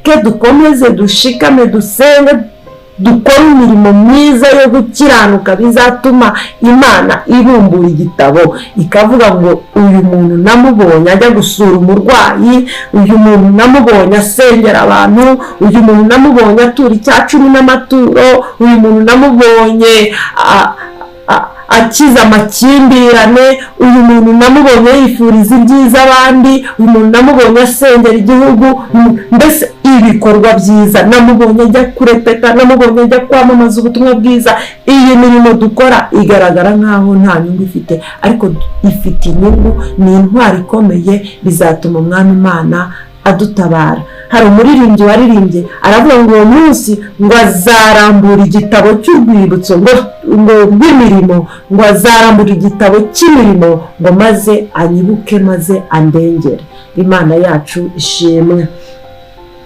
tureke dukomeze dushikame dusenge dukora imirimo myiza yo gukiranuka bizatuma Imana ibumbura igitabo ikavuga ngo uyu muntu namubonye ajya gusura umurwayi, uyu muntu namubonye asengera abantu, uyu muntu namubonye atura icya-10 n'amaturo, uyu muntu namubonye akiza amakimbirane, uyu muntu namubonye yifuriza ibyiza abandi, uyu muntu namubonye asengera igihugu. Mbese ibikorwa byiza namubonye ajya kurepeta, namubonye ajya kwamamaza ubutumwa bwiza. Iyi mirimo dukora igaragara nkaho nta nyungu ifite, ariko ifite inyungu, ni intwari ikomeye, bizatuma umwami Imana adutabara. Hari umuririmbyi waririmbye aravuga ngo uwo munsi ngo azarambura igitabo cy'urwibutso ngo rw'imirimo, ngo azarambura igitabo cy'imirimo ngo maze anyibuke maze andengere. Imana yacu ishimwe.